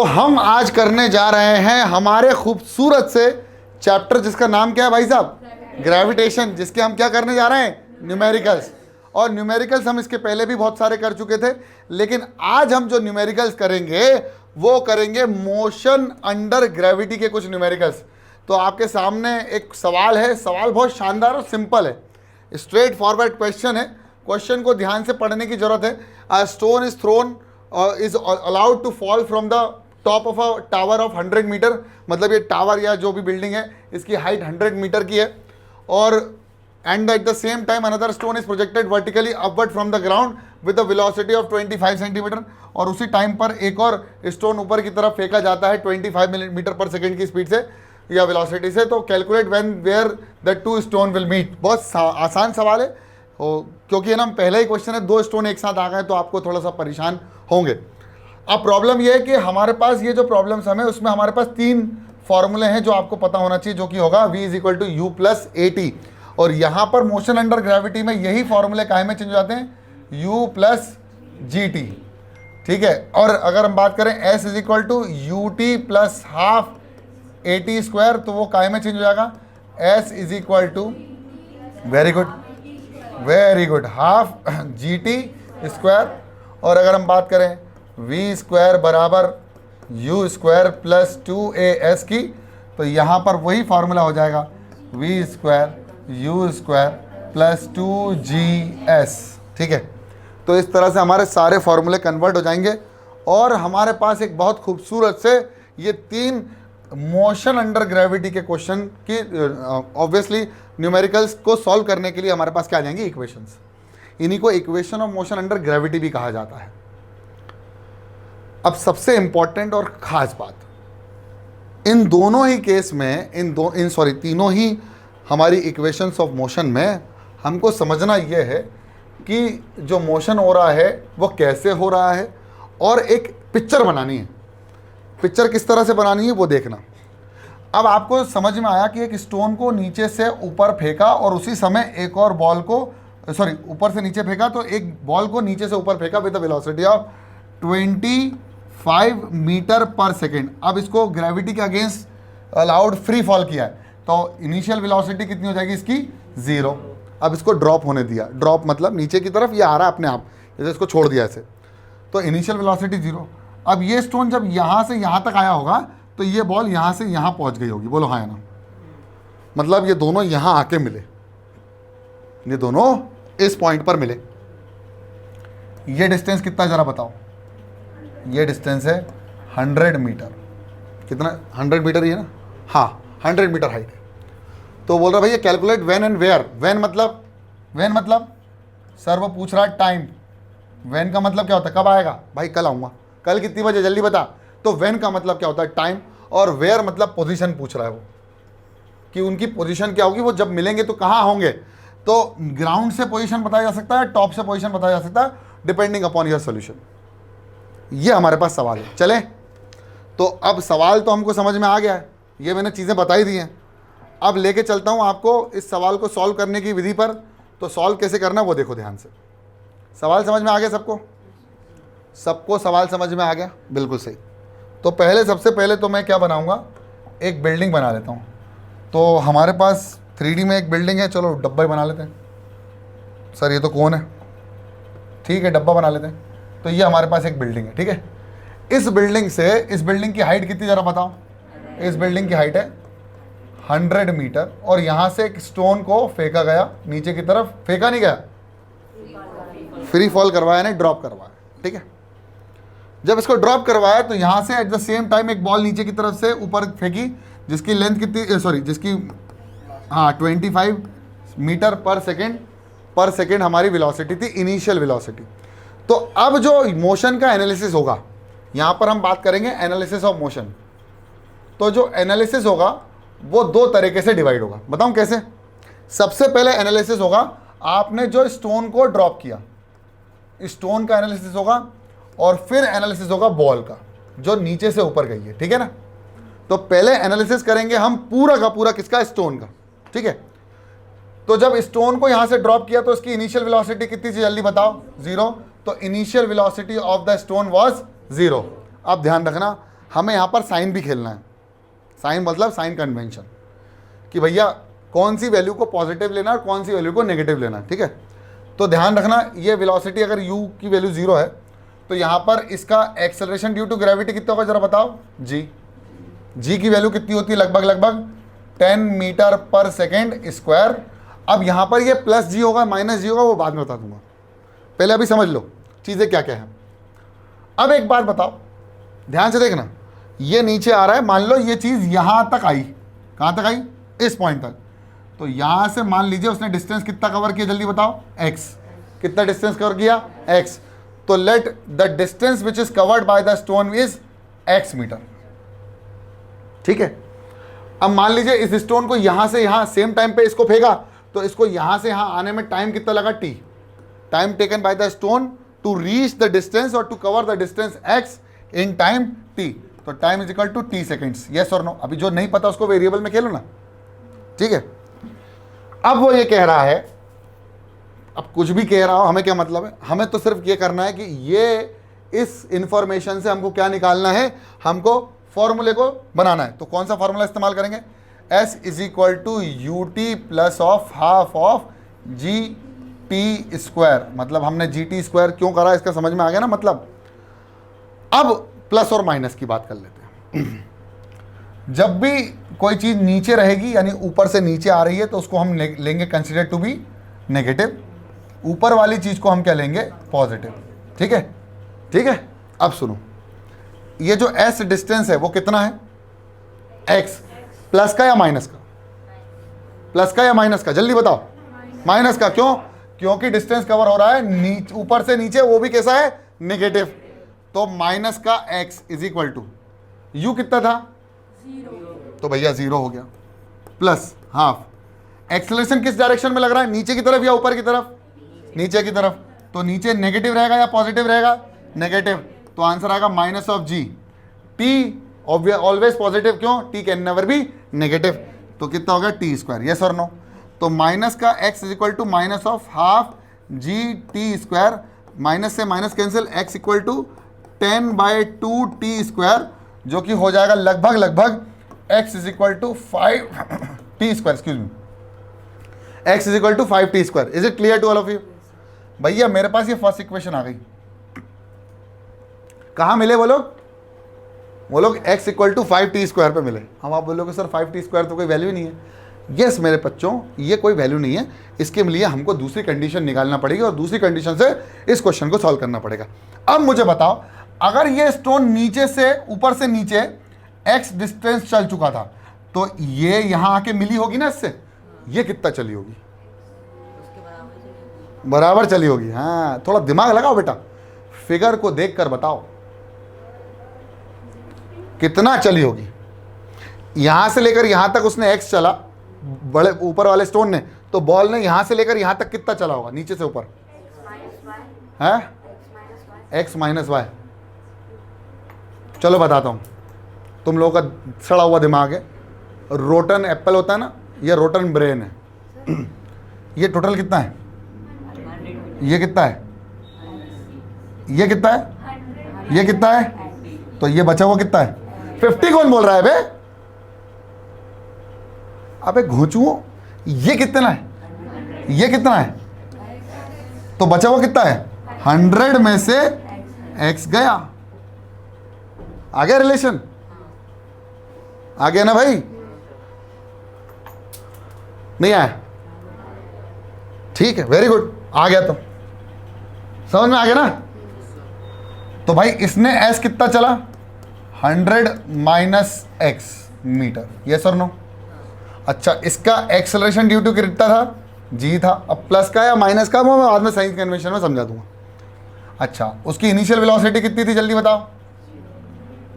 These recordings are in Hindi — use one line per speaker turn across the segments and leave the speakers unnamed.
तो हम आज करने जा रहे हैं हमारे खूबसूरत से चैप्टर जिसका नाम क्या है भाई साहब, ग्रेविटेशन, जिसके हम क्या करने जा रहे हैं, न्यूमेरिकल्स। और न्यूमेरिकल्स हम इसके पहले भी बहुत सारे कर चुके थे, लेकिन आज हम जो न्यूमेरिकल्स करेंगे वो करेंगे मोशन अंडर ग्रेविटी के कुछ न्यूमेरिकल्स। तो आपके सामने एक सवाल है, सवाल बहुत शानदार और सिंपल है, स्ट्रेट फॉरवर्ड क्वेश्चन है। क्वेश्चन को ध्यान से पढ़ने की जरूरत है। A stone is thrown is allowed to fall from the top of a tower of 100 metre, मतलब ये टावर या जो भी बिल्डिंग है इसकी हाइट 100 मीटर की है। और and at the same time another stone is projected vertically upward from the ground with the velocity of 25 centimetre, और उसी टाइम पर एक और स्टोन ऊपर की तरफ फेंका जाता है 25 मीटर पर सेकेंड की स्पीड से या वेलोसिटी से। तो calculate when where the two stone will meet. बहुत आसान सवाल है, क्योंकि है ना पहला ही क्वेश्चन है, दो स्टोन एक साथ आ गए तो आपको थोड़ा सा परेशान होंगे। अब प्रॉब्लम यह है कि हमारे पास ये जो प्रॉब्लम्स हमें, उसमें हमारे पास 3 फॉर्मूले हैं जो आपको पता होना चाहिए, जो कि होगा v is equal to u plus a t. और यहाँ पर मोशन अंडर ग्रेविटी में यही फॉर्मूले काहे में चेंज हो जाते हैं, u प्लस जी टी, ठीक है। और अगर हम बात करें s is equal to U T plus half A T square, तो वो काहे में चेंज हो जाएगा, s is equal to, very good, half G T square. और अगर हम बात करें v स्क्वायर बराबर u स्क्वायर प्लस 2as की, तो यहाँ पर वही फार्मूला हो जाएगा v square u square plus 2gs, ठीक है। तो इस तरह से हमारे सारे फार्मूले कन्वर्ट हो जाएंगे और हमारे पास एक बहुत खूबसूरत से ये 3 मोशन अंडर ग्रेविटी के क्वेश्चन की ऑब्वियसली न्यूमेरिकल्स को सॉल्व करने के लिए हमारे पास क्या आ जाएंगे, इक्वेशंस। इन्हीं को equation of motion under gravity भी कहा जाता है। अब सबसे इंपॉर्टेंट और ख़ास बात, इन दोनों ही केस में, तीनों ही हमारी इक्वेशंस ऑफ मोशन में हमको समझना यह है कि जो मोशन हो रहा है वो कैसे हो रहा है, और एक पिक्चर बनानी है। पिक्चर किस तरह से बनानी है वो देखना। अब आपको समझ में आया कि एक स्टोन को नीचे से ऊपर फेंका और उसी समय एक और बॉल को, ऊपर से नीचे फेंका तो एक बॉल को नीचे से ऊपर फेंका with the velocity of 25 metre per second. अब इसको ग्रेविटी के अगेंस्ट अलाउड फ्री फॉल किया है, तो इनिशियल वेलोसिटी कितनी हो जाएगी इसकी, 0। अब इसको ड्रॉप होने दिया, ड्रॉप मतलब नीचे की तरफ ये आ रहा है अपने आप, जैसे इसको छोड़ दिया ऐसे, तो इनिशियल वेलोसिटी 0। अब ये स्टोन जब यहाँ से यहाँ तक आया होगा तो ये बॉल यहाँ से यहाँ पहुँच गई होगी, बोलो हाँ या ना। मतलब ये दोनों यहाँ आके मिले, ये दोनों इस पॉइंट पर मिले। ये डिस्टेंस कितना जरा बताओ, ये डिस्टेंस है 100 मीटर। कितना, 100 मीटर ही है ना, हाँ 100 मीटर हाइट है। तो बोल रहा भैया calculate when and where. When मतलब सर वो पूछ रहा है टाइम। व्हेन का मतलब क्या होता है, कब आएगा भाई, कल आऊँगा। कल कितनी बजे, जल्दी बता। तो व्हेन का मतलब क्या होता है, टाइम। और वेयर मतलब पोजीशन पूछ रहा है वो, कि उनकी पोजीशन क्या होगी, वो जब मिलेंगे तो कहाँ होंगे। तो ग्राउंड से पोजीशन बताया जा सकता है, टॉप से पोजीशन बताया जा सकता है, डिपेंडिंग अपॉन योर सोल्यूशन। ये हमारे पास सवाल है। चले, तो अब सवाल तो हमको समझ में आ गया है, ये मैंने चीज़ें बताई दी हैं। अब लेके चलता हूँ आपको इस सवाल को सॉल्व करने की विधि पर। तो सॉल्व कैसे करना वो देखो ध्यान से। सवाल समझ में आ गया सबको? सबको सवाल समझ में आ गया, बिल्कुल सही। तो सबसे पहले तो मैं क्या बनाऊँगा, एक बिल्डिंग बना लेता हूँ। तो हमारे पास 3D में एक बिल्डिंग है, चलो डब्बा ही बना लेते हैं। सर ये तो कौन है, ठीक है डब्बा बना लेते हैं। तो ये हमारे पास एक बिल्डिंग है, ठीक है। इस बिल्डिंग की हाइट कितनी ज़रा बताओ। इस बिल्डिंग की हाइट है 100 मीटर, और यहाँ से एक स्टोन को फेंका गया नीचे की तरफ, फेंका नहीं गया, फ्री फॉल करवाया नहीं, ड्रॉप करवाया, ठीक है। जब इसको ड्रॉप करवाया तो यहाँ से एट द सेम टाइम एक बॉल नीचे की तरफ से ऊपर फेंकी, जिसकी लेंथ कितनी, जिसकी 25 मीटर पर सेकेंड हमारी वेलोसिटी थी, इनिशियल वेलोसिटी। तो अब जो मोशन का एनालिसिस होगा, यहाँ पर हम बात करेंगे एनालिसिस ऑफ मोशन। तो जो एनालिसिस होगा वो 2 तरीके से डिवाइड होगा। बताऊँ कैसे? सबसे पहले एनालिसिस होगा, आपने जो स्टोन को ड्रॉप किया, स्टोन का एनालिसिस होगा, और फिर एनालिसिस होगा बॉल का जो नीचे से ऊपर गई है, ठीक है ना। तो पहले एनालिसिस करेंगे हम पूरा का पूरा किसका, स्टोन का, ठीक है। तो जब स्टोन को यहाँ से ड्रॉप किया तो इसकी इनिशियल वेलोसिटी कितनी थी, जल्दी बताओ, 0। तो initial velocity of the stone was 0। अब ध्यान रखना, हमें यहाँ पर साइन भी खेलना है। साइन मतलब साइन कन्वेंशन, कि भैया कौन सी वैल्यू को पॉजिटिव लेना और कौन सी वैल्यू को नेगेटिव लेना, ठीक है। तो ध्यान रखना, ये वेलोसिटी अगर u की वैल्यू 0 है तो यहाँ पर इसका एक्सेलरेशन ड्यू टू ग्रेविटी कितना होगा जरा बताओ। g की वैल्यू कितनी होती है, लगभग 10 मीटर पर सेकेंड स्क्वायर। अब यहाँ पर ये प्लस जी होगा माइनस जी होगा, वो बाद में बता दूंगा, पहले अभी समझ लो चीज़ें क्या क्या है। अब एक बात बताओ, ध्यान से देखना, ये नीचे आ रहा है, मान लो ये चीज़ यहाँ तक आई, कहाँ तक आई, इस पॉइंट तक। तो यहाँ से मान लीजिए उसने डिस्टेंस कितना कवर किया, जल्दी बताओ, x। कितना डिस्टेंस कवर किया, x। तो let the distance which is covered by the stone is x metre, ठीक है। अब मान लीजिए इस स्टोन को यहाँ से यहाँ सेम टाइम पे इसको फेंका, तो इसको यहाँ से यहाँ आने में टाइम कितना लगा, t। Time taken by the stone to reach the distance और to cover the distance x in time t। तो time is equal to t seconds, yes और नो। अभी जो नहीं पता उसको वेरिएबल में खेलो ना, ठीक है। अब वो ये कह रहा है, अब कुछ भी कह रहा हो हमें क्या मतलब है, हमें तो सिर्फ ये करना है कि ये इस इंफॉर्मेशन से हमको क्या निकालना है, हमको फॉर्मूले को बनाना है। तो कौन सा फॉर्मूला इस्तेमाल करेंगे, s is equal to U T plus of half of G T square. मतलब हमने जी टी स्क्वायर क्यों करा, इसका समझ में आ गया ना मतलब। अब प्लस और माइनस की बात कर लेते हैं। जब भी कोई चीज़ नीचे रहेगी यानी ऊपर से नीचे आ रही है तो उसको हम लेंगे कंसिडर टू बी नेगेटिव, ऊपर वाली चीज़ को हम क्या लेंगे, पॉजिटिव, ठीक है, ठीक है। अब सुनो, ये जो s डिस्टेंस है वो कितना है, x। प्लस का या माइनस का, प्लस का या माइनस का, जल्दी बताओ, माइनस का। क्यों, क्योंकि डिस्टेंस कवर हो रहा है ऊपर से नीचे, वो भी कैसा है, नेगेटिव। तो माइनस का x is equal to u कितना था, 0। तो भैया 0 हो गया, प्लस हाफ। एक्सेलरेशन किस डायरेक्शन में लग रहा है, नीचे की तरफ या ऊपर की तरफ, नीचे की तरफ। तो नीचे नेगेटिव रहेगा या पॉजिटिव रहेगा, नेगेटिव। तो आंसर आएगा minus of ji T, always positive, क्यों, T can never be negative. तो कितना होगा, टी स्क्वायर, यस और नो। तो माइनस का x is equal to minus of half G T square, minus से minus cancel, x equal to 10/2 T square, जो कि हो जाएगा लगभग x is equal to 5 T square, excuse me, x is equal to 5 T square. Is it clear to all of you. भैया मेरे पास ये फर्स्ट इक्वेशन आ गई, कहाँ मिले वो लोग x equal to 5 T square पे मिले। हम आप बोलोगे सर 5 टी स्क्वायर तो कोई वैल्यू नहीं है। यस मेरे बच्चों, ये कोई वैल्यू नहीं है, इसके लिए हमको दूसरी कंडीशन निकालना पड़ेगी और दूसरी कंडीशन से इस क्वेश्चन को सॉल्व करना पड़ेगा। अब मुझे बताओ, अगर ये स्टोन नीचे से ऊपर से नीचे x डिस्टेंस चल चुका था तो ये यहां आके मिली होगी ना इससे, ये कितना चली होगी, बराबर चली होगी। हाँ थोड़ा दिमाग लगाओ बेटा, फिगर को देखकर बताओ कितना चली होगी। यहां से लेकर यहां तक उसने x चला, बड़े ऊपर वाले स्टोन ने, तो बॉल ने यहां से लेकर यहां तक कितना चला होगा, नीचे से ऊपर, है x माइनस वाई। चलो बताता हूं, तुम लोगों का सड़ा हुआ दिमाग है। रोटन एप्पल होता है ना, ये रोटन ब्रेन है। ये टोटल कितना है, ये कितना है, ये कितना है, ये कितना है, तो ये बचा हुआ कितना है, 50। कौन बोल रहा है बे, अबे घोंचुओ, ये कितना है, ये कितना है, तो बचा हुआ कितना है, 100 में से x गया। आ गया रिलेशन, आ गया ना भाई, नहीं आया, ठीक है, वेरी गुड, आ गया। तो समझ में आ गया ना। तो भाई इसने s कितना चला, 100 माइनस x मीटर, यस और नो। अच्छा इसका एक्सेलरेशन ड्यू टू कितना था, g था। अब प्लस का या माइनस का मैं बाद में साइंस कन्वेंशन में समझा दूंगा। अच्छा उसकी इनिशियल वेलोसिटी कितनी थी, जल्दी बताओ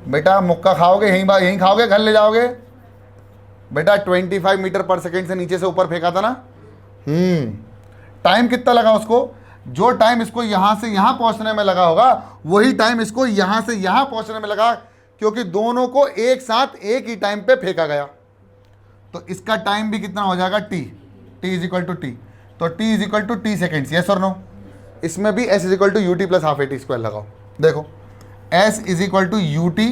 बेटा। मुक्का खाओगे यहीं खाओगे, घर ले जाओगे बेटा। 25 मीटर पर सेकेंड से नीचे से ऊपर फेंका था ना। टाइम कितना लगा उसको, जो टाइम इसको यहां से यहां पहुंचने में लगा होगा वही टाइम इसको यहां से यहां पहुंचने में लगा, क्योंकि दोनों को एक साथ एक ही टाइम पे फेंका गया। तो इसका टाइम भी कितना हो जाएगा, t is equal to T. तो t is equal to T seconds, yes और नो। इसमें भी s is equal to U T plus half A T square लगाओ। देखो s is equal to U T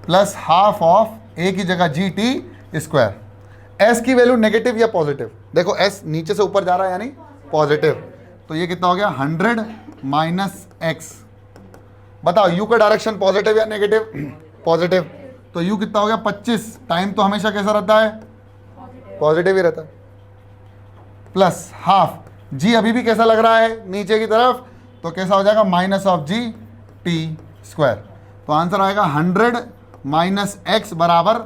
plus half of A की जगह जी टी स्क्वायर। एस की वैल्यू नेगेटिव या पॉजिटिव, देखो एस नीचे से ऊपर जा रहा है यानी पॉजिटिव, तो ये कितना हो गया 100 माइनस एक्स। बताओ यू का डायरेक्शन पॉजिटिव या नेगेटिव, पॉजिटिव, तो यू कितना हो गया 25। टाइम तो हमेशा कैसा रहता है, पॉजिटिव ही रहता है, प्लस हाफ जी अभी भी कैसा लग रहा है नीचे की तरफ, तो कैसा हो जाएगा minus of G T square. तो आंसर आएगा 100 माइनस एक्स बराबर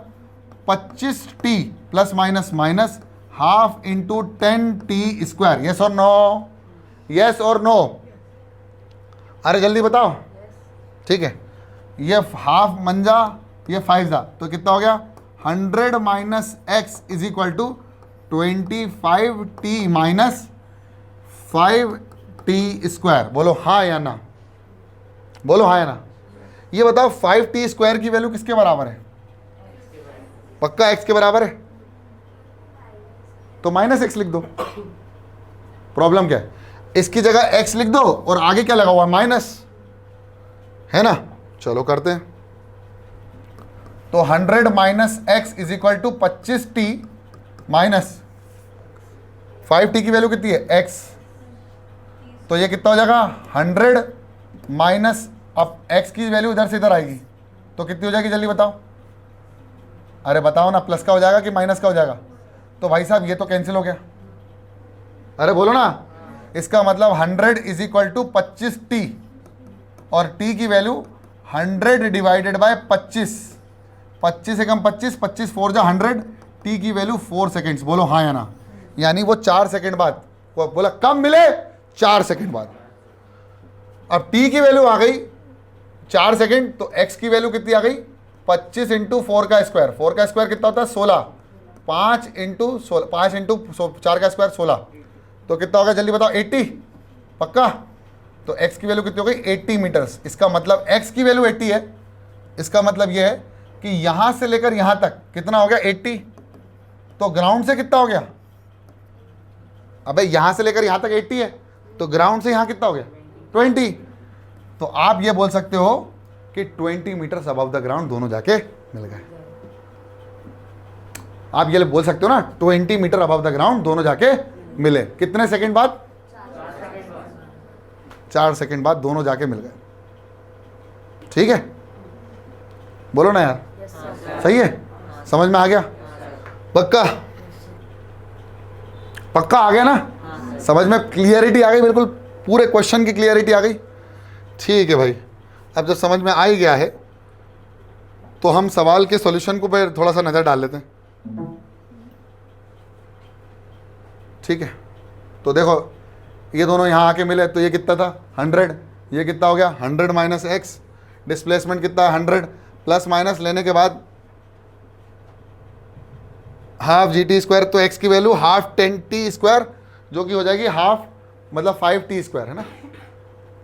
25 T plus minus minus half into 10 t square. Yes और नो, यस और नो, अरे जल्दी बताओ। ठीक है, ये हाफ मंजा ये 5 जा, तो कितना हो गया 100 minus x is equal to 25 t minus 5 T square. बोलो हाँ या ना, बोलो हाँ या ना। ये बताओ 5 टी स्क्वायर की वैल्यू किसके बराबर है, पक्का एक्स के बराबर है, तो माइनस एक्स लिख दो। प्रॉब्लम क्या है, इसकी जगह एक्स लिख दो और आगे क्या लगा हुआ माइनस, है ना। चलो करते हैं, तो 100 minus x is equal to 25 t minus 5 t की वैल्यू कितनी है एक्स, तो ये कितना हो जाएगा 100 माइनस, अब एक्स की वैल्यू इधर से इधर आएगी तो कितनी हो जाएगी जल्दी बताओ। अरे बताओ ना, प्लस का हो जाएगा कि माइनस का हो जाएगा, तो भाई साहब ये तो कैंसिल हो गया। अरे बोलो ना, इसका मतलब 100 इज इक्वल टू 25 टी और टी की वैल्यू 100 डिवाइडेड बाय 25, 25 से कम 25, 25 4 जा 100, टी की वैल्यू 4 सेकेंड्स। बोलो हाँ या ना, यानी वो 4 सेकेंड बाद, वो बोला कब मिले 4 सेकेंड बाद। अब टी की वैल्यू आ गई 4 सेकेंड, तो एक्स की वैल्यू कितनी आ गई 25 इंटू 4 का स्क्वायर, 4 का स्क्वायर कितना होता है 16, 5 इंटू 4 का स्क्वायर 16, तो कितना होगा जल्दी बताओ 80, पक्का। तो x की वैल्यू कितनी हो गई 80 मीटर्स। इसका मतलब x की वैल्यू 80 है, इसका मतलब यह है कि यहां से लेकर यहां तक कितना हो गया 80, तो ग्राउंड से कितना हो गया, अबे यहां से लेकर यहां तक 80 है, तो ग्राउंड से यहां कितना हो गया 20। तो आप ये बोल सकते हो कि 20 मीटर्स अबव द ग्राउंड दोनों जाके मिल गए। आप ये बोल सकते हो ना 20 मीटर अबव द ग्राउंड दोनों जाके मिले, कितने सेकंड बाद 4 सेकंड बाद दोनों जाके मिल गए। ठीक है, बोलो ना यार, सही है, समझ में आ गया, पक्का पक्का आ गया ना, समझ में क्लियरिटी आ गई, बिल्कुल पूरे क्वेश्चन की क्लियरिटी आ गई। ठीक है भाई, अब जब समझ में आ ही गया है तो हम सवाल के सॉल्यूशन को पे थोड़ा सा नज़र डाल लेते हैं। ठीक है, तो देखो ये दोनों यहाँ आके मिले, तो ये कितना था 100, ये कितना हो गया 100 माइनस एक्स, डिस्प्लेसमेंट कितना है 100, प्लस माइनस लेने के बाद हाफ जी टी स्क्वायर, तो एक्स की वैल्यू हाफ 10 टी स्क्वायर जो कि हो जाएगी हाफ मतलब 5 टी स्क्वायर, है ना।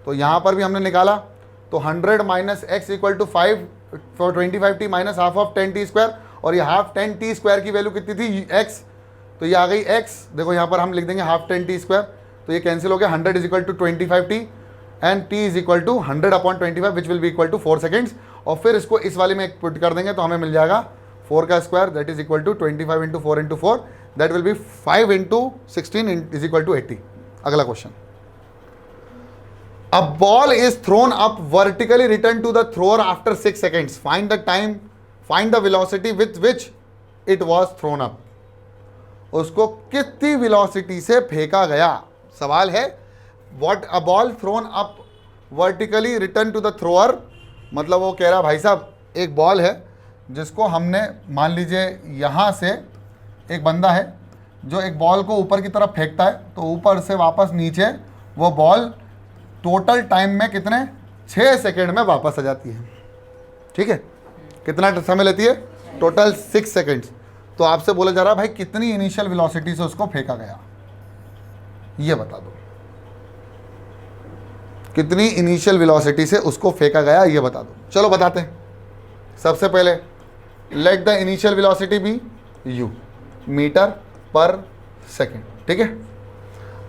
तो यहाँ पर भी हमने निकाला, तो 100 minus x equal to 5 for 25 t minus half of 10 t square, और ये हाफ 10 टी स्क्वायर की वैल्यू कितनी थी एक्स, तो ये आ गई एक्स। देखो यहाँ पर हम लिख देंगे हाफ 10 टी स्क्वायर, तो ये कैंसिल हो गया, 100 is equal to 25 t and t is equal to 100 upon 25 which will be equal to 4 seconds, और फिर इसको इस वाले में पुट कर देंगे तो हमें मिल जाएगा 4 का square that is equal to 25 into 4 into 4 that will be 5 into 16 is equal to 80। अगला question, A ball is thrown up vertically, return to the thrower after 6 seconds. Find the time, find the velocity with which it was thrown up. उसको कितनी वेलोसिटी से फेंका गया। सवाल है what a ball thrown up vertically return to the thrower, मतलब वो कह रहा भाई साहब एक बॉल है जिसको हमने मान लीजिए यहाँ से एक बंदा है जो एक बॉल को ऊपर की तरफ फेंकता है, तो ऊपर से वापस नीचे वो बॉल टोटल टाइम में कितने 6 सेकेंड में वापस आ जाती है। ठीक है, कितना समय लेती है टोटल 6 सेकेंड्स। तो आपसे बोला जा रहा है भाई कितनी इनिशियल वेलोसिटी से उसको फेंका गया, ये बता दो, कितनी इनिशियल वेलोसिटी से उसको फेंका गया ये बता दो। चलो बताते हैं। सबसे पहले let the initial velocity be u metre per second. ठीक है,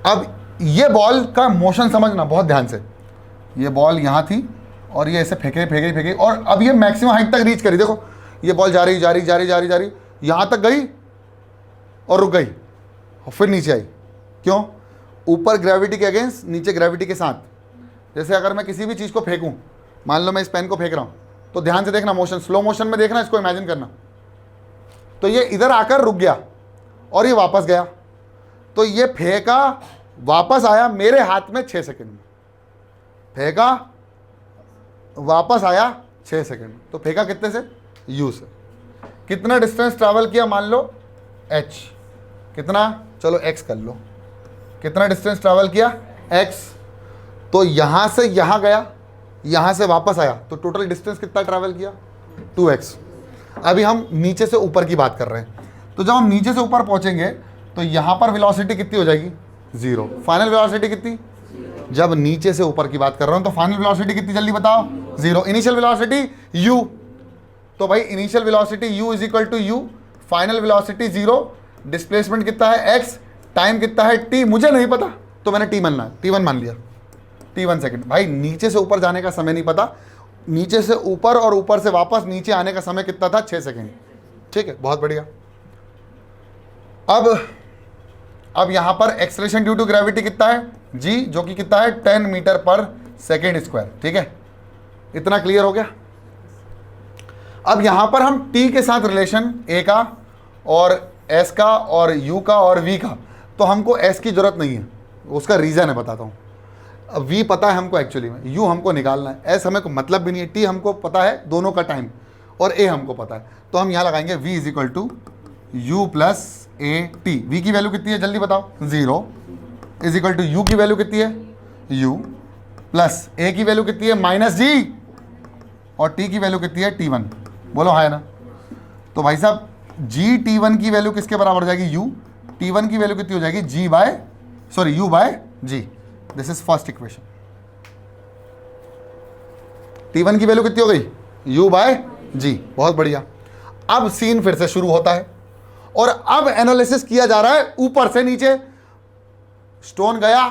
अब ये बॉल का मोशन समझना बहुत ध्यान से। ये बॉल यहाँ थी और ये ऐसे फेंके फेंके फेंके, और अब ये मैक्सिमम हाइट तक रीच करी। देखो ये बॉल जा रही जा रही जा रही जा रही जा रही, यहाँ तक गई और रुक गई और फिर नीचे आई। क्यों? ऊपर ग्रेविटी के अगेंस्ट, नीचे ग्रेविटी के साथ। जैसे अगर मैं किसी भी चीज़ को फेंकूं, मान लो मैं इस पेन को फेंक रहा हूँ, तो ध्यान से देखना, मोशन स्लो मोशन में देखना, इसको इमेजिन करना। तो ये इधर आकर रुक गया और ये वापस गया, तो ये फेंका, वापस आया मेरे हाथ में 6 सेकंड में। फेंका, वापस आया 6 सेकंड। तो फेंका कितने से? यू से। कितना डिस्टेंस ट्रैवल किया? मान लो h। कितना? चलो x कर लो। कितना डिस्टेंस ट्रैवल किया? x। तो यहां से यहां गया, यहां से वापस आया, तो टोटल डिस्टेंस कितना ट्रैवल किया? 2x। अभी हम नीचे से ऊपर की बात कर रहे हैं, तो जब हम नीचे से ऊपर पहुंचेंगे तो यहां पर वेलोसिटी कितनी हो जाएगी? 0। फाइनल वेलोसिटी कितनी? जब नीचे से ऊपर की बात कर रहा हूं तो फाइनल वेलोसिटी कितनी? जल्दी बताओ। 0। इनिशियल वेलोसिटी u, तो भाई initial velocity u is equal to u, final velocity 0, displacement कितना है? x, टाइम कितना है? t, मुझे नहीं पता तो मैंने t मानना है, t1 मान लिया, t1 सेकंड। भाई नीचे से ऊपर जाने का समय नहीं पता, नीचे से ऊपर और ऊपर से वापस नीचे आने का समय कितना था? 6 सेकंड। ठीक है, बहुत बढ़िया। अब यहां पर एक्सेलरेशन ड्यू टू ग्रेविटी कितना है? g, जो कि कितना है? 10 मीटर पर सेकेंड स्क्वायर। ठीक है, इतना क्लियर हो गया। अब यहां पर हम t के साथ रिलेशन a का और s का और u का और v का, तो हमको s की जरूरत नहीं है, उसका रीजन है, बताता हूं। अब v पता है हमको एक्चुअली में, u हमको निकालना है, s हमें को मतलब भी नहीं है, t हमको पता है दोनों का टाइम, और a हमको पता है, तो हम यहाँ लगाएंगे v is equal to u plus a t. v की वैल्यू कितनी है जल्दी बताओ? 0 इज इक्वल टू u की वैल्यू कितनी है? u प्लस a की वैल्यू कितनी है? माइनस g, और t की वैल्यू कितनी है? t1। बोलो हाँ है ना? तो भाई साहब g t1 की वैल्यू किसके बराबर हो जाएगी? u। t1 की वैल्यू कितनी हो जाएगी? u by g। This is first equation. t1 की वैल्यू कितनी हो गई? u by g। बहुत बढ़िया। अब सीन फिर से शुरू होता है और अब एनालिसिस किया जा रहा है ऊपर से नीचे। स्टोन गया,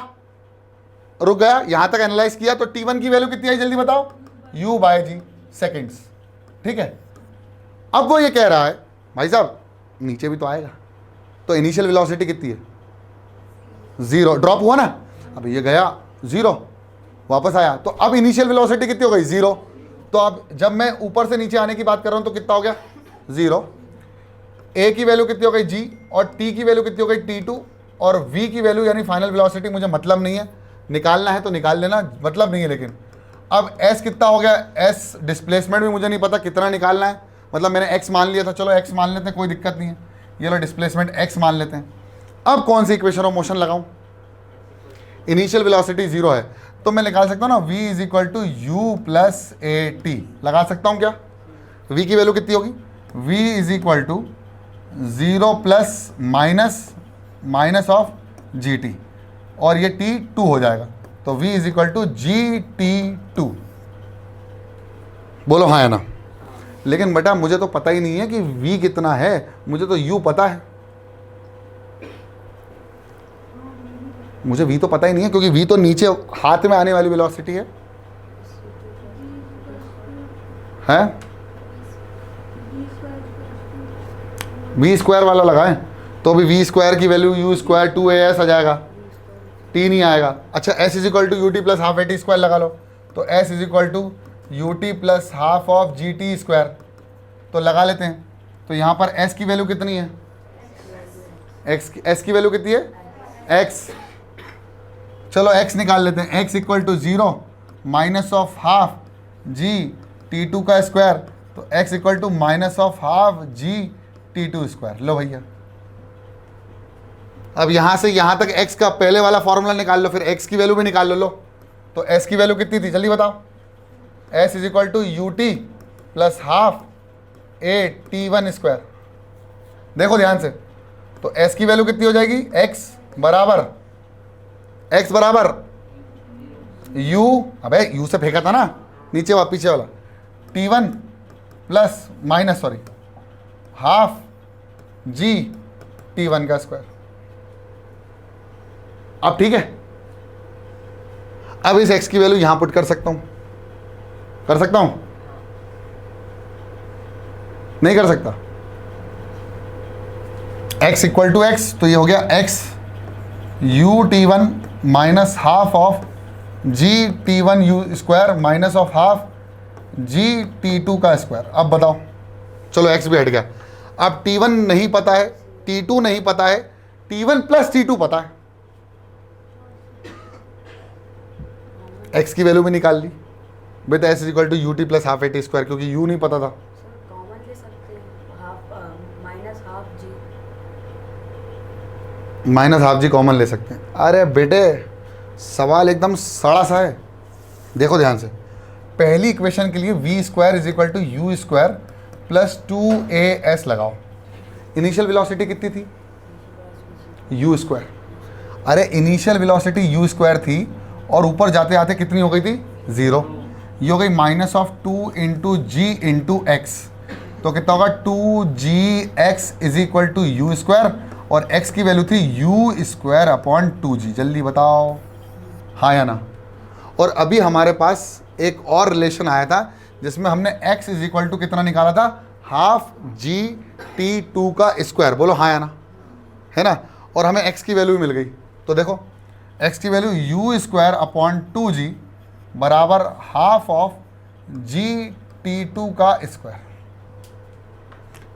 रुक गया, यहां तक एनालाइज किया, तो t1 की वैल्यू कितनी आई जल्दी बताओ? u by g seconds. ठीक है, अब वो ये कह रहा है भाई साहब नीचे भी तो आएगा, तो इनिशियल वेलोसिटी कितनी है? 0। ड्रॉप हुआ ना, अब ये गया 0, वापस आया, तो अब इनिशियल वेलोसिटी कितनी हो गई? 0। तो अब जब मैं ऊपर से नीचे आने की बात कर रहा हूं तो कितना हो गया? 0। a की वैल्यू कितनी हो गई? g, और t की वैल्यू कितनी हो गई? t2, और v की वैल्यू यानी फाइनल वेलोसिटी मुझे मतलब नहीं है, निकालना है तो निकाल लेना, मतलब नहीं है। लेकिन अब s कितना हो गया? s डिस्प्लेसमेंट भी मुझे नहीं पता कितना निकालना है, मतलब मैंने x मान लिया था, चलो x मान लेते हैं, कोई दिक्कत नहीं है, ये लो डिस्प्लेसमेंट x मान लेते हैं। अब कौन सी इक्वेशन ऑफ मोशन लगाऊं? इनिशियल वेलोसिटी 0 है, तो मैं निकाल सकता हूं ना v is equal to u plus a t. लगा सकता हूं क्या? v की वैल्यू कितनी होगी? v is equal to 0 plus minus of ji t, और ये t 2 हो जाएगा, तो v is equal to g t 2। बोलो हाँ है ना? लेकिन बेटा मुझे तो पता ही नहीं है कि v कितना है, मुझे तो u पता है, मुझे v तो पता ही नहीं है, क्योंकि v तो नीचे हाथ में आने वाली वेलोसिटी है। v स्क्वायर वाला लगाएं तो भी v स्क्वायर की वैल्यू u स्क्वायर 2as आ जाएगा, t नहीं आएगा। अच्छा s is equal to U T plus half A T square लगा लो, तो s is equal to U T plus half of G T square, तो लगा लेते हैं। तो यहाँ पर s की वैल्यू कितनी है? s की वैल्यू कितनी है? x। चलो x निकाल लेते हैं, x equal to 0 minus of half ji T two का स्क्वायर, तो x equal to minus of half ji T two square. लो भैया, अब यहां से यहां तक x का पहले वाला फॉर्मूला निकाल लो, फिर x की वैल्यू भी निकाल लो। तो s की वैल्यू कितनी थी जल्दी बताओ? s is equal to U T plus half A t one square. देखो ध्यान से, तो s की वैल्यू कितनी हो जाएगी? x बराबर u, अबे u से फेंका था ना नीचे वाला पीछे वाला, t1 plus minus sorry half G t1 का स्क्वायर। अब ठीक है, अब इस x की वैल्यू यहां पुट कर सकता हूं, कर सकता हूँ? नहीं कर सकता? x इक्वल टू एक्स, तो ये हो गया x u t1 minus half of g t1 u square minus of half g t2 का स्क्वायर। अब बताओ, चलो x भी हट गया। अब t1 नहीं पता है, t2 नहीं पता है, t1 प्लस t2 पता है, x की वैल्यू भी निकाल ली बेटा। S is equal to U T plus half A T square, क्योंकि u नहीं पता था।
कॉमन ले सकते हैं, half minus half g.
Minus half g common ले सकते हैं। अरे बेटे सवाल एकदम सड़ा सा है, देखो ध्यान से। पहली इक्वेशन के लिए v square is equal to u square plus 2as लगाओ। इनिशियल वेलोसिटी कितनी थी? U square. अरे इनिशियल वेलोसिटी यू स्क्वायर थी और ऊपर जाते जाते कितनी हो गई थी? 0। ये हो गई minus of 2 into g into x, तो कितना होगा? 2gx is equal to u square, और x की वैल्यू थी यू स्क्वायर अपॉन 2g। जल्दी बताओ हाँ या ना। और अभी हमारे पास एक और रिलेशन आया था जिसमें हमने x इज इक्वल टू कितना निकाला था? हाफ जी टी 2 का स्क्वायर। बोलो हाँ या ना, है ना। और हमें x की वैल्यू मिल गई। तो देखो x की value u square upon 2g बराबर हाफ ऑफ जी टी 2 का स्क्वायर।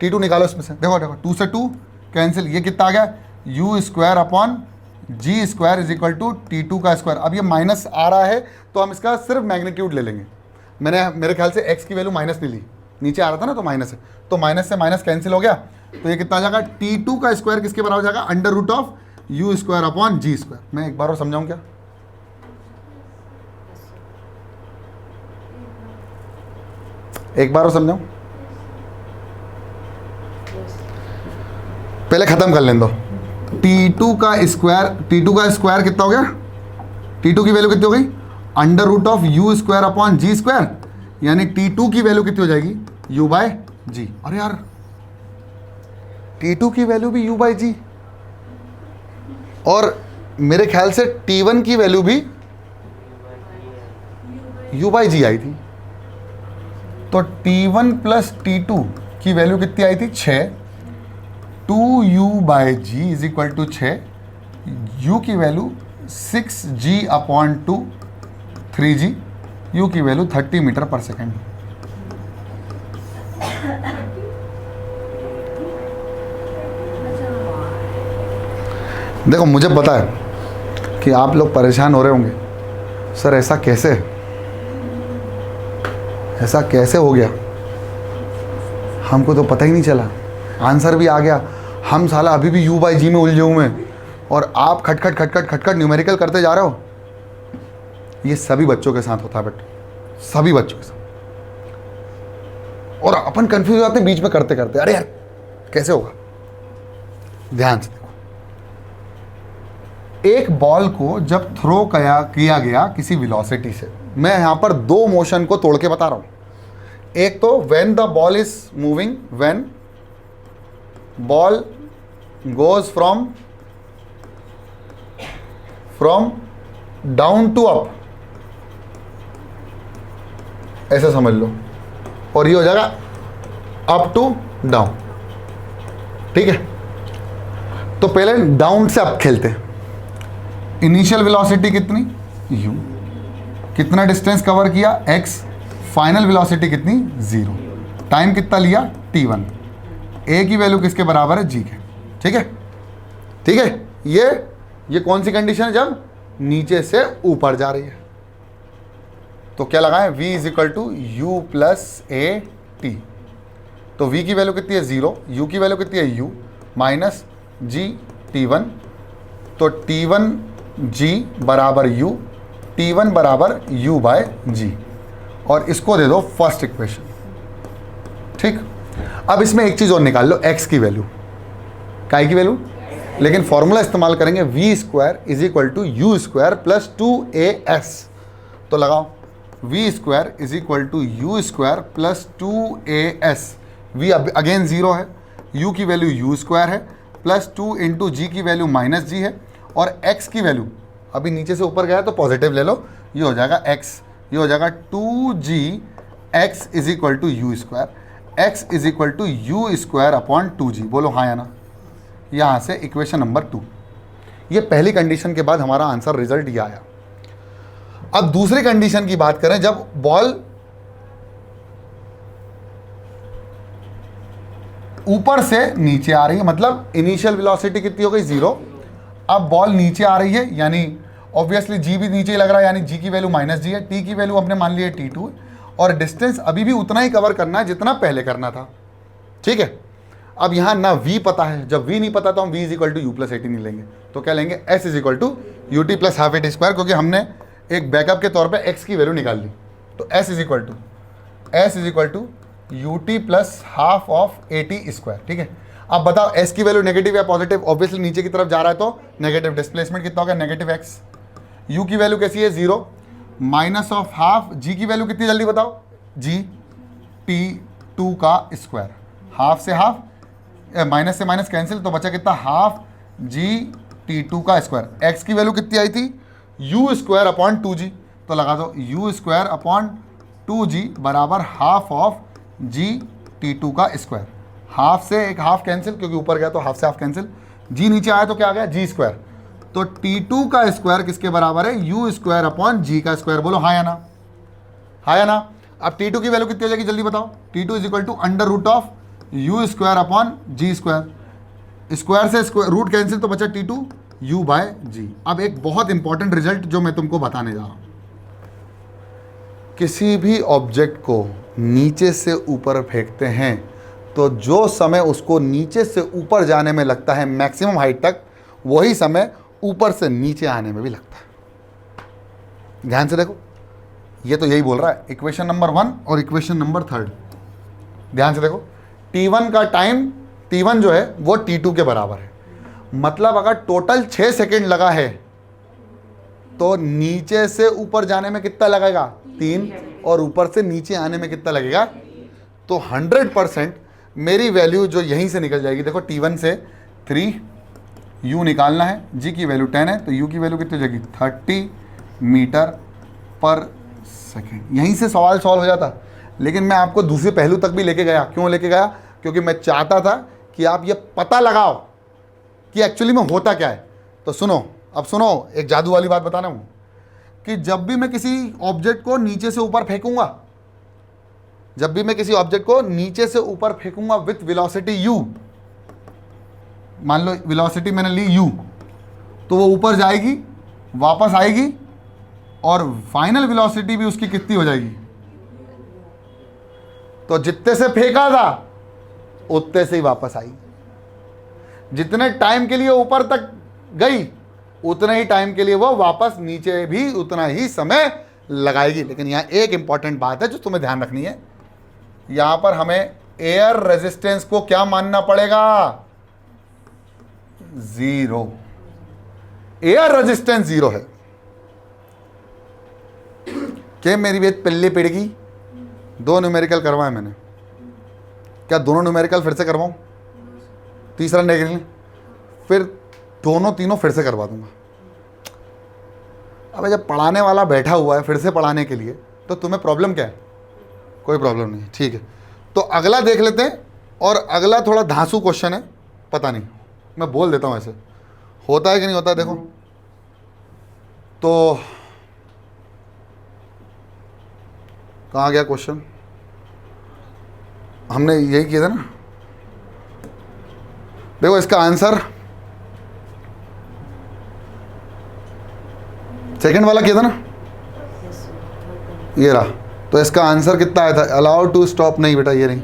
t2 निकालो इसमें से, देखो देखो 2 से 2 कैंसिल, ये कितना आ गया? U square upon g square is equal to t2 का स्क्वायर। अब ये माइनस आ रहा है तो हम इसका सिर्फ मैग्नीट्यूड ले लेंगे। मैंने मेरे ख्याल से x की वैल्यू माइनस नहीं ली, नीचे आ रहा था ना, तो माइनस है, तो माइनस से माइनस कैंसिल हो गया। तो ये कितना आ जाएगा? t2 का स्क्वायर किसके बराबर हो जाएगा? Under root of u square upon g square. मैं एक बार और समझाऊं क्या? एक बार और समझाऊं? पहले खत्म कर लें दो। t2 का स्क्वायर कितना हो गया? t2 की वैल्यू कितनी हो गई? Under root of u square upon g square, यानी t2 की वैल्यू कितनी हो जाएगी? u by g. अरे यार t2 की वैल्यू भी u बाय जी, और मेरे ख्याल से t1 की वैल्यू भी u बाई जी आई थी। तो t1 प्लस t2 की वैल्यू कितनी आई थी? 6। 2u by g is equal to 6, u की वैल्यू 6g अपॉन 2, 3g, u की वैल्यू 30 मीटर पर सेकेंड। देखो मुझे पता है कि आप लोग परेशान हो रहे होंगे, सर ऐसा कैसे, ऐसा कैसे हो गया, हमको तो पता ही नहीं चला, आंसर भी आ गया, हम साला अभी भी u बाई जी में उलझे हुए हैं और आप खटखट न्यूमेरिकल करते जा रहे हो। ये सभी बच्चों के साथ होता है बेटा, सभी बच्चों के साथ। और अपन कंफ्यूज हो जाते हैं बीच में करते करते, अरे यार कैसे होगा। ध्यान से देखो, एक बॉल को जब थ्रो किया गया किसी वेलोसिटी से, मैं यहां पर दो मोशन को तोड़ के बता रहा हूं। एक तो when the ball is moving, when ball goes from down to up, ऐसे समझ लो, और ये हो जाएगा अप टू डाउन। ठीक है, तो पहले डाउन से अप खेलते हैं। इनिशियल वेलोसिटी कितनी? u। कितना डिस्टेंस कवर किया? x। फाइनल वेलोसिटी कितनी? 0। टाइम कितना लिया? t1। a की वैल्यू किसके बराबर है? g के। ठीक है, ठीक है। ये कौन सी कंडीशन है? जब नीचे से ऊपर जा रही है। तो क्या लगाएं? v is equal to u plus a t. तो v की वैल्यू कितनी है? 0। u की वैल्यू कितनी है? u minus g t1। तो t1 g बराबर u, t1 बराबर u बाय g, और इसको दे दो फर्स्ट इक्वेशन। ठीक, अब इसमें एक चीज़ और निकाल लो, x की वैल्यू, काय की वैल्यू, लेकिन फॉर्मूला इस्तेमाल करेंगे v square is equal to u square plus 2as। तो लगाओ v square is equal to u square plus 2as। v again 0 है, u की वैल्यू यू स्क्वायर है, प्लस 2 इंटू जी की वैल्यू माइनस जी है, और x की वैल्यू अभी नीचे से ऊपर गया तो पॉजिटिव ले लो, ये हो जाएगा x, ये हो जाएगा 2g x is equal to u square, x is equal to u square upon 2g। बोलो हाँ या ना। यहाँ से इक्वेशन नंबर 2, ये पहली कंडीशन के बाद हमारा आंसर रिजल्ट ये आया। अब दूसरी कंडीशन की बात करें, जब बॉल ऊपर से नीचे आ रही है, मतलब इनिशियल वेलोसिटी कितनी हो गई 0। अब बॉल नीचे आ रही है, यानी ऑब्वियसली जी भी नीचे ही लग रहा है, यानी जी की वैल्यू -g है, टी की वैल्यू हमने मान ली है t2, और डिस्टेंस अभी भी उतना ही कवर करना है जितना पहले करना था। ठीक है, अब यहाँ ना v पता है, जब v नहीं पता तो हम v is equal to u plus 18 नहीं लेंगे, तो क्या लेंगे s is equal to U T plus half a t square, क्योंकि हमने एक बैकअप के तौर पे x की वैल्यू निकाल ली। तो s is equal to U T plus half of a t square. ठीक है, अब बताओ s की वैल्यू नेगेटिव या पॉजिटिव, ऑब्वियसली नीचे की तरफ जा रहा है तो नेगेटिव, डिस्प्लेसमेंट कितना होगा नेगेटिव x। u की वैल्यू कैसी है 0, माइनस ऑफ हाफ, g की वैल्यू कितनी जल्दी बताओ, g t2 का स्क्वायर, हाफ से हाफ माइनस से माइनस कैंसिल, तो बचा कितना हाफ g t2 का स्क्वायर। x की वैल्यू कितनी आई थी u स्क्वायर अपॉन 2g, तो लगा दो u स्क्वायर अपॉन 2g बराबर हाफ ऑफ g t2 का स्क्वायर। हाफ से एक हाफ कैंसिल, क्योंकि ऊपर गया तो हाफ से हाफ कैंसिल, g नीचे आया तो क्या आ गया g स्क्वायर, तो t2 का स्क्वायर किसके बराबर है u स्क्वायर अपॉन g का स्क्वायर। बोलो हाँ या ना, हाँ या ना। अब t2 की वैल्यू कितनी हो जाएगी जल्दी बताओ, t2 is equal to under root of u square upon g square, square से स्क्वायर रूट कैंसिल, तो बचा t2 u बाय g। अब एक बहुत इंपॉर्टेंट रिजल्ट जो मैं तुमको बताने जा रहा हूं, किसी भी ऑब्जेक्ट को नीचे से ऊपर फेंकते हैं तो जो समय उसको नीचे से ऊपर जाने में लगता है मैक्सिमम हाइट तक, वही समय ऊपर से नीचे आने में भी लगता है। ध्यान से देखो, ये तो यही बोल रहा है इक्वेशन नंबर 1 और इक्वेशन नंबर 3। ध्यान से देखो, t1 का टाइम, t1 जो है वो t2 के बराबर है, मतलब अगर टोटल 6 सेकेंड लगा है तो नीचे से ऊपर जाने में कितना लगेगा 3, और ऊपर से नीचे आने में कितना लगेगा, तो 100% मेरी वैल्यू जो यहीं से निकल जाएगी। देखो t1 से 3 u निकालना है, g की वैल्यू 10 है, तो u की वैल्यू कितनी हो जाएगी 30 मीटर पर सेकेंड। यहीं से सवाल सॉल्व हो जाता, लेकिन मैं आपको दूसरे पहलू तक भी लेके गया। क्यों लेके गया, क्योंकि मैं चाहता था कि आप ये पता लगाओ कि एक्चुअली में होता क्या है। तो सुनो, अब सुनो, एक जादू वाली बात बताना हूँ कि जब भी मैं किसी ऑब्जेक्ट को नीचे से ऊपर फेंकूंगा, जब भी मैं किसी ऑब्जेक्ट को नीचे से ऊपर फेंकूंगा विथ वेलोसिटी u, मान लो वेलोसिटी मैंने ली u, तो वो ऊपर जाएगी, वापस आएगी, और फाइनल वेलोसिटी भी उसकी कितनी हो जाएगी, तो जितने से फेंका था उतने से ही वापस आई। जितने टाइम के लिए ऊपर तक गई उतने ही टाइम के लिए वो वापस नीचे भी उतना ही समय लगाएगी। लेकिन यहाँ एक इंपॉर्टेंट बात है जो तुम्हें ध्यान रखनी है, यहां पर हमें एयर रेजिस्टेंस को क्या मानना पड़ेगा, 0। एयर रेजिस्टेंस 0 है। क्या मेरी बात पल्ले पड़ेगी? 2 न्यूमेरिकल करवाए मैंने, क्या दोनों न्यूमेरिकल फिर से करवाऊं, तीसरा नेगेटिव, फिर दोनों तीनों फिर से करवा दूंगा। अब जब पढ़ाने वाला बैठा हुआ है फिर से पढ़ाने के लिए, तो तुम्हें प्रॉब्लम क्या है? कोई प्रॉब्लम नहीं है, ठीक है। तो अगला देख लेते हैं, और अगला थोड़ा धांसू क्वेश्चन है, पता नहीं, मैं बोल देता हूँ ऐसे, होता है कि नहीं होता है, देखो। तो कहाँ गया क्वेश्चन, हमने यही किया था ना। देखो इसका आंसर सेकंड वाला किया था ना, ये रहा। तो इसका आंसर कितना आया था, अलाउ टू स्टॉप, नहीं बेटा ये नहीं।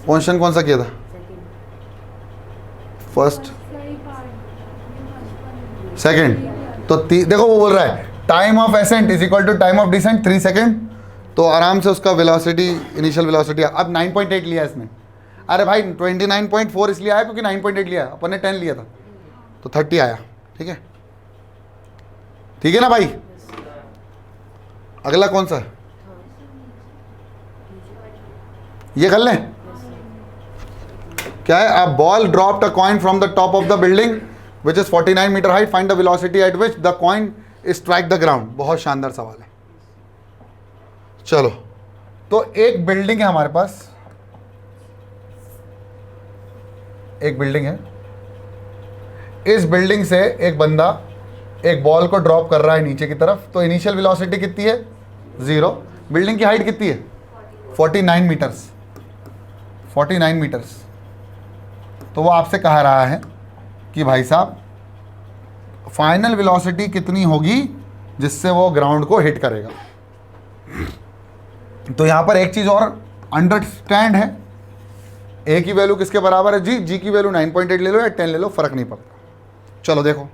क्वेश्चन कौन सा किया था, फर्स्ट, सेकंड। तो देखो वो बोल रहा है time of ascent is equal to time of descent 3 second, तो आराम से उसका वेलोसिटी, इनिशियल वेलोसिटी। अब 9.8 लिया इसने, अरे भाई 29.4 इसलिए आया क्योंकि 9.8 लिया, अपन ने 10 लिया था, तो 30 आया। ठीक है, ठीक है ना भाई। अगला कौन सा है, ये कर लें, क्या है, a ball dropped a coin from the top of the building which is 49 metre height, find the velocity at which the coin strike the ground. बहुत शानदार सवाल है। चलो तो एक बिल्डिंग है हमारे पास, एक बिल्डिंग है, इस बिल्डिंग से एक बंदा एक बॉल को ड्रॉप कर रहा है नीचे की तरफ, तो इनिशियल वेलोसिटी कितनी है 0। बिल्डिंग की हाइट कितनी है 49 मीटर्स, 49 मीटर्स। तो वो आपसे कह रहा है कि भाई साहब फाइनल वेलोसिटी कितनी होगी जिससे वो ग्राउंड को हिट करेगा। तो यहां पर एक चीज और अंडरस्टैंड है, ए की वैल्यू किसके बराबर है जी, जी की वैल्यू 9.8 ले लो या 10 ले लो, फर्क नहीं पड़ता। चलो देखो,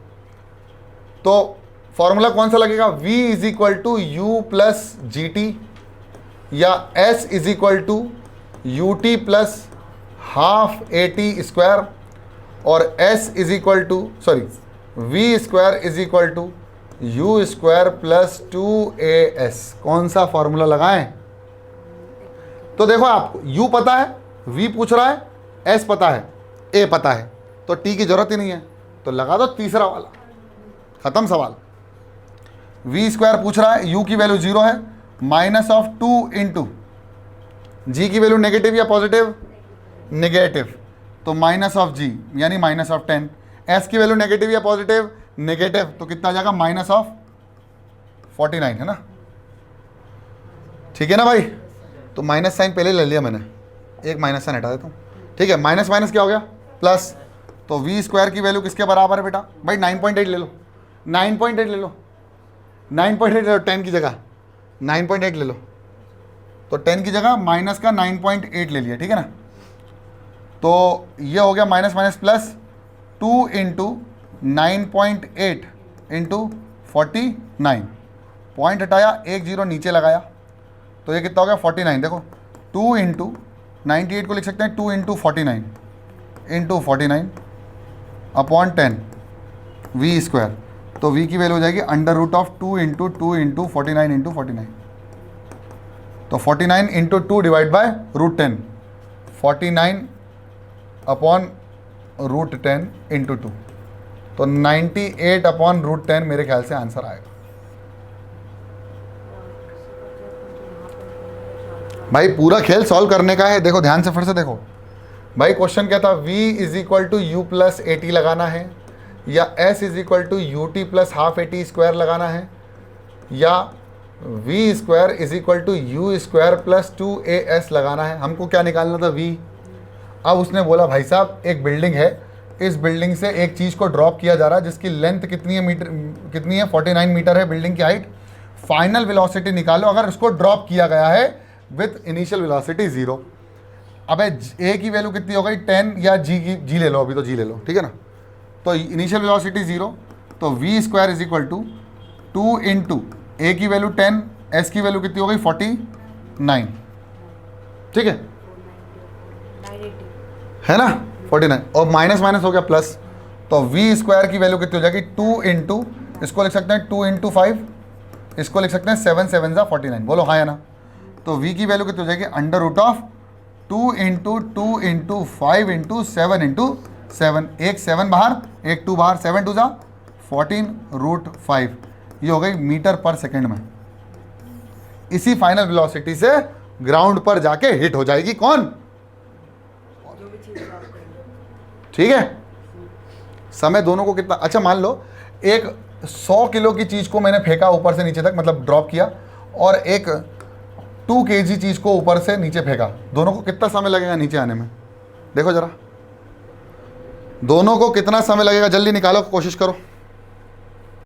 तो फॉर्मूला कौन सा लगेगा, v is equal to u plus g t या s is equal to U T plus half A T square और s is equal to sorry v square is equal to u square plus 2as। कौन सा फॉर्मूला लगाएं? तो देखो आपको u पता है, v पूछ रहा है, s पता है, a पता है, तो t की जरूरत ही नहीं है, तो लगा दो तीसरा वाला, खत्म सवाल। v स्क्वायर पूछ रहा है, u की वैल्यू 0 है, माइनस ऑफ 2 इंटू जी की वैल्यू नेगेटिव या पॉजिटिव, नेगेटिव, तो माइनस ऑफ जी यानी माइनस ऑफ 10। s की वैल्यू नेगेटिव या पॉजिटिव, नेगेटिव, तो कितना आ जाएगा माइनस ऑफ 49, है ना, ठीक है ना भाई। तो माइनस साइन पहले ले लिया मैंने, एक माइनस साइन हटा देता हूँ, ठीक है। माइनस माइनस क्या हो गया प्लस, तो v स्क्वायर की वैल्यू किसके बराबर है बेटा भाई 9.8 ले लो, 9.8 ले लो, 9.8 ले लो, 10 की जगह 9.8 ले लो, तो 10 की जगह माइनस का 9.8 ले लिया, ठीक है ना। तो ये हो गया minus minus plus 2 into 9.8 into 49, point हटाया, एक जीरो नीचे लगाया, तो ये कितना हो गया 49। देखो 2 इंटू 98 को लिख सकते हैं 2 into 49 into 49 upon 10 v square, तो v की वैल्यू हो जाएगी under root of 2 into 49 into 49, तो 49 into 2 divide by root 10, 49 upon root 10 into 2, तो 98 अपॉन रूट 10 मेरे ख्याल से आंसर आएगा। भाई पूरा खेल सॉल्व करने का है, देखो ध्यान से फिर से देखो भाई, क्वेश्चन क्या था, v is equal to u plus a t लगाना है या s is equal to U T plus half A T square लगाना है या v square is equal to u square plus 2as लगाना है। हमको क्या निकालना था v। अब उसने बोला भाई साहब एक बिल्डिंग है, इस बिल्डिंग से एक चीज़ को ड्रॉप किया जा रहा है जिसकी लेंथ कितनी है मीटर, कितनी है 49 मीटर है बिल्डिंग की हाइट, फाइनल वेलोसिटी निकालो अगर इसको ड्रॉप किया गया है विथ इनिशियल वेलोसिटी 0। अब ए की वैल्यू कितनी हो गई 10 या जी ले लो, अभी तो जी ले लो, ठीक है ना। तो इनिशियल वेलोसिटी 0, तो v square is equal to 2 into A की वैल्यू 10, s की वैल्यू कितनी हो गई 49, ठीक है ना 49, और माइनस माइनस हो गया प्लस, तो v स्क्वायर की वैल्यू कितनी हो जाएगी 2 इंटू, इसको लिख सकते हैं 2 इंटू 5, इसको लिख सकते हैं 7 7 ज़ा 49, बोलो हाँ या ना। तो v की वैल्यू कितनी हो जाएगी under root of 2 into 2 into 5 into 7 into 7, एक 7 बाहर एक 2 बाहर, 7 2 ज़ा 14 रूट 5, ये हो गई मीटर पर सेकेंड में। इसी फाइनल वेलोसिटी से ग्राउंड पर जाके हिट हो जाएगी कौन, ठीक है। समय दोनों को कितना, अच्छा मान लो एक 100 किलो की चीज़ को मैंने फेंका ऊपर से नीचे तक, मतलब ड्रॉप किया, और एक 2 kg चीज़ को ऊपर से नीचे फेंका, दोनों को कितना समय लगेगा नीचे आने में, देखो जरा दोनों को कितना समय लगेगा, जल्दी निकालो कोशिश करो।